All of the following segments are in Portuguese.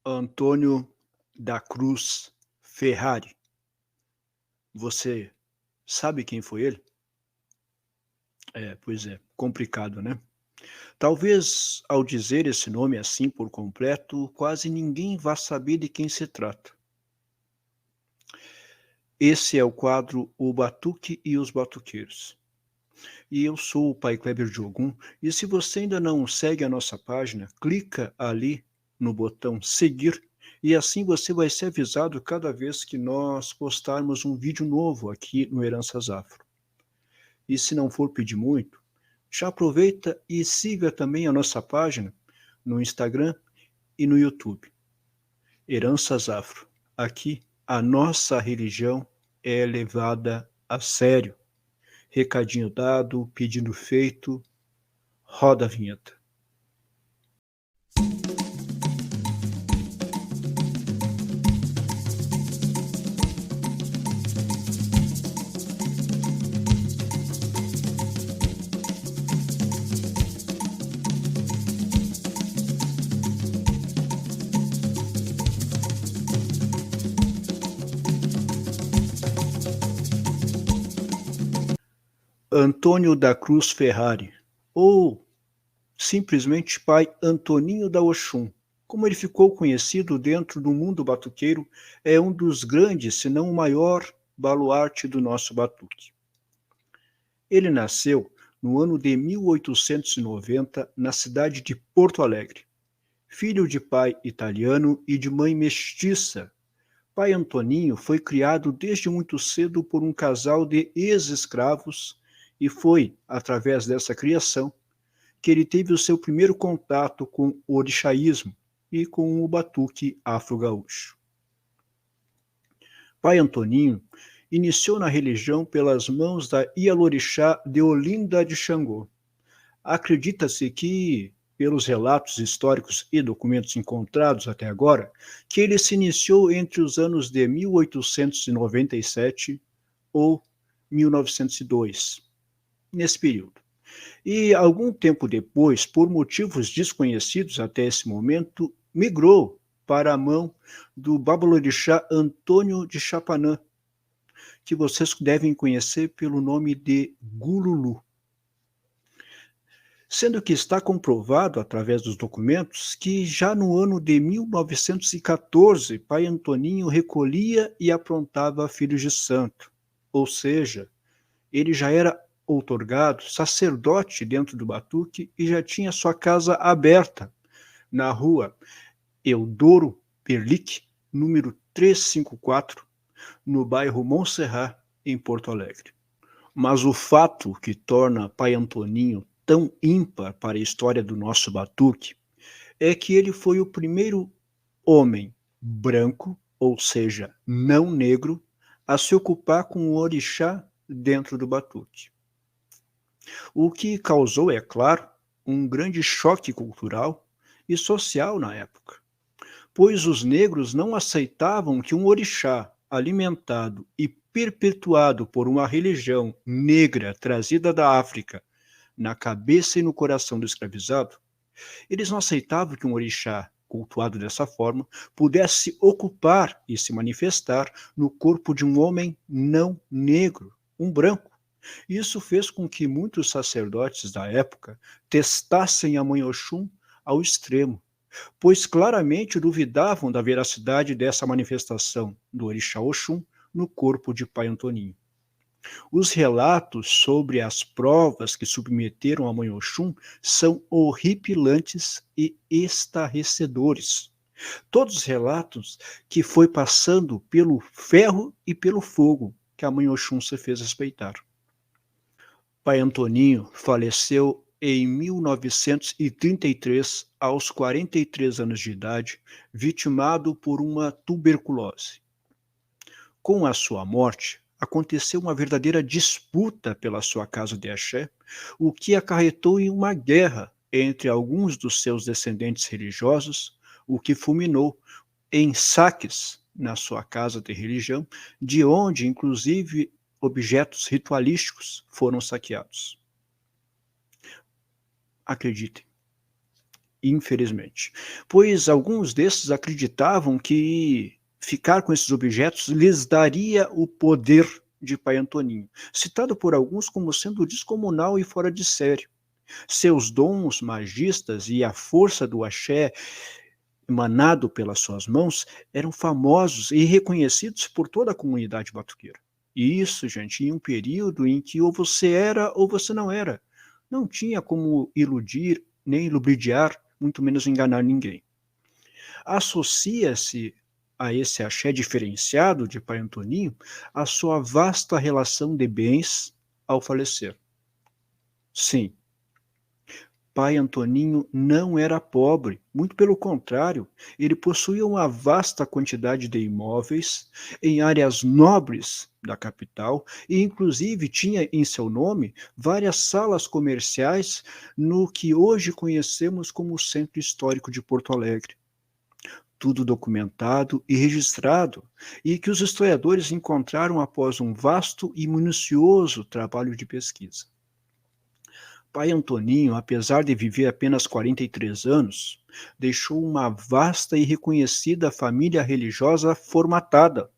Antônio da Cruz Ferrari. Você sabe quem foi ele? Pois é, complicado, né? Talvez ao dizer esse nome assim por completo, quase ninguém vá saber de quem se trata. Esse é o quadro O Batuque e os Batuqueiros. E eu sou o Pai Kleber Diogum, e se você ainda não segue a nossa página, clica ali no botão seguir, e assim você vai ser avisado cada vez que nós postarmos um vídeo novo aqui no Heranças Afro. E se não for pedir muito, já aproveita e siga também a nossa página no Instagram e no YouTube. Heranças Afro. Aqui a nossa religião é levada a sério. Recadinho dado, pedido feito, roda a vinheta. Antônio da Cruz Ferrari, ou simplesmente Pai Antoninho da Oxum. Como ele ficou conhecido dentro do mundo batuqueiro, é um dos grandes, se não o maior, baluarte do nosso batuque. Ele nasceu no ano de 1890 na cidade de Porto Alegre. Filho de pai italiano e de mãe mestiça, Pai Antoninho foi criado desde muito cedo por um casal de ex-escravos e foi, através dessa criação, que ele teve o seu primeiro contato com o orixaísmo e com o batuque afro-gaúcho. Pai Antoninho iniciou na religião pelas mãos da Ialorixá de Olinda de Xangô. Acredita-se que, pelos relatos históricos e documentos encontrados até agora, que ele se iniciou entre os anos de 1897 ou 1902, nesse período. E algum tempo depois, por motivos desconhecidos até esse momento, migrou para a mão do babalorixá Antônio de Chapanã, que vocês devem conhecer pelo nome de Gululu. Sendo que está comprovado, através dos documentos, que já no ano de 1914, Pai Antoninho recolhia e aprontava filhos de santo, ou seja, ele já era outorgado sacerdote dentro do batuque e já tinha sua casa aberta na rua Eudoro Perlic, número 354, no bairro Montserrat, em Porto Alegre. Mas o fato que torna Pai Antoninho tão ímpar para a história do nosso batuque é que ele foi o primeiro homem branco, ou seja, não negro, a se ocupar com o orixá dentro do batuque. O que causou, é claro, um grande choque cultural e social na época, pois os negros não aceitavam que um orixá alimentado e perpetuado por uma religião negra trazida da África na cabeça e no coração do escravizado, eles não aceitavam que um orixá cultuado dessa forma pudesse ocupar e se manifestar no corpo de um homem não negro, um branco. Isso fez com que muitos sacerdotes da época testassem a mãe Oxum ao extremo, pois claramente duvidavam da veracidade dessa manifestação do orixá Oxum no corpo de Pai Antoninho. Os relatos sobre as provas que submeteram a mãe Oxum são horripilantes e estarrecedores. Todos os relatos que foi passando pelo ferro e pelo fogo que a mãe Oxum se fez respeitar. Pai Antoninho faleceu em 1933, aos 43 anos de idade, vitimado por uma tuberculose. Com a sua morte, aconteceu uma verdadeira disputa pela sua casa de axé, o que acarretou em uma guerra entre alguns dos seus descendentes religiosos, o que fulminou em saques na sua casa de religião, de onde, inclusive, objetos ritualísticos foram saqueados. Acreditem, infelizmente, pois alguns desses acreditavam que ficar com esses objetos lhes daria o poder de Pai Antoninho, citado por alguns como sendo descomunal e fora de série. Seus dons magistas e a força do axé emanado pelas suas mãos eram famosos e reconhecidos por toda a comunidade batuqueira. E isso, gente, em um período em que ou você era ou você não era. Não tinha como iludir, nem lubridiar, muito menos enganar ninguém. Associa-se a esse axé diferenciado de Pai Antoninho a sua vasta relação de bens ao falecer. Sim, Pai Antoninho não era pobre, muito pelo contrário, ele possuía uma vasta quantidade de imóveis em áreas nobres da capital e, inclusive, tinha em seu nome várias salas comerciais no que hoje conhecemos como o Centro Histórico de Porto Alegre. Tudo documentado e registrado, e que os historiadores encontraram após um vasto e minucioso trabalho de pesquisa. Pai Antoninho, apesar de viver apenas 43 anos, deixou uma vasta e reconhecida família religiosa formatada,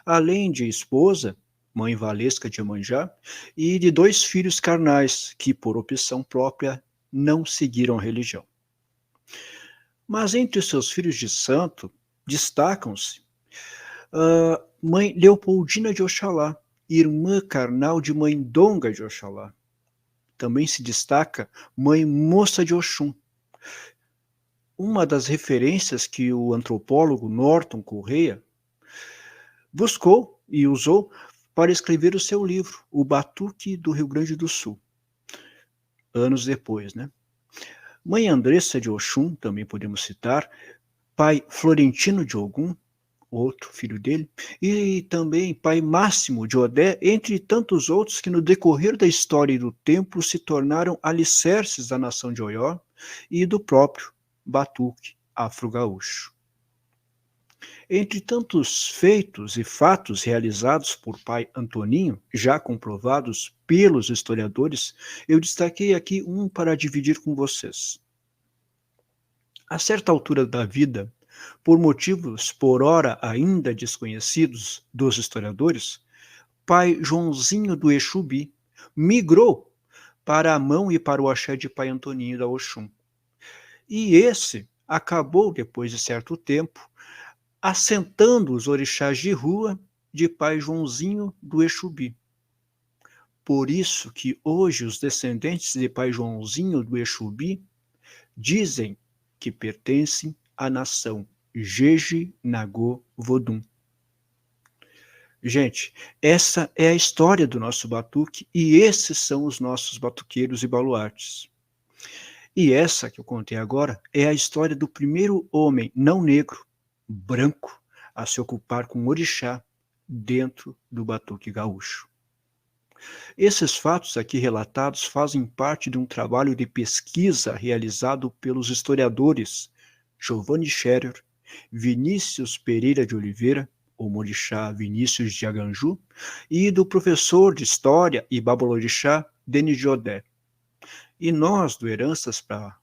além de esposa, mãe Valesca de Iemanjá, e de 2 filhos carnais, que, por opção própria, não seguiram a religião. Mas entre os seus filhos de santo, destacam-se mãe Leopoldina de Oxalá, irmã carnal de mãe Donga de Oxalá. Também se destaca mãe Moça de Oxum, uma das referências que o antropólogo Norton Correia buscou e usou para escrever o seu livro, O Batuque do Rio Grande do Sul, anos depois, né? Mãe Andressa de Oxum, também podemos citar, pai Florentino de Ogum, outro filho dele, e também pai Máximo de Odé, entre tantos outros que no decorrer da história e do tempo se tornaram alicerces da nação de Oió e do próprio batuque afro-gaúcho. Entre tantos feitos e fatos realizados por pai Antoninho, já comprovados pelos historiadores, eu destaquei aqui um para dividir com vocês. A certa altura da vida, por motivos por ora ainda desconhecidos dos historiadores, pai Joãozinho do Exubi migrou para a mão e para o axé de pai Antoninho da Oxum. E esse acabou, depois de certo tempo, assentando os orixás de rua de pai Joãozinho do Exubi. Por isso que hoje os descendentes de pai Joãozinho do Exubi dizem que pertencem à nação Jeje Nagô Vodun. Gente, essa é a história do nosso batuque e esses são os nossos batuqueiros e baluartes. E essa que eu contei agora é a história do primeiro homem não negro, branco, a se ocupar com orixá dentro do batuque gaúcho. Esses fatos aqui relatados fazem parte de um trabalho de pesquisa realizado pelos historiadores Giovanni Scherer, Vinícius Pereira de Oliveira, o Morixá Vinícius de Aganju, e do professor de História e Babalorixá, Denis de Odé. E nós, do Heranças, para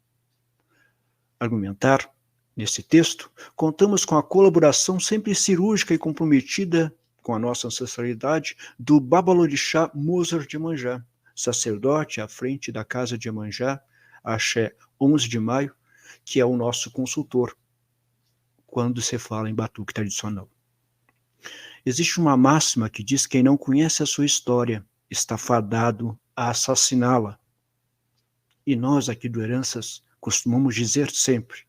argumentar nesse texto, contamos com a colaboração sempre cirúrgica e comprometida com a nossa ancestralidade do Babalorixá Mozart de Iemanjá, sacerdote à frente da Casa de Iemanjá, Axé 11 de Maio, que é o nosso consultor quando se fala em batuque tradicional. Existe uma máxima que diz que quem não conhece a sua história está fadado a assassiná-la. E nós aqui do Heranças costumamos dizer sempre,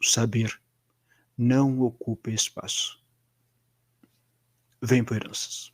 o saber não ocupa espaço. Vem para Heranças.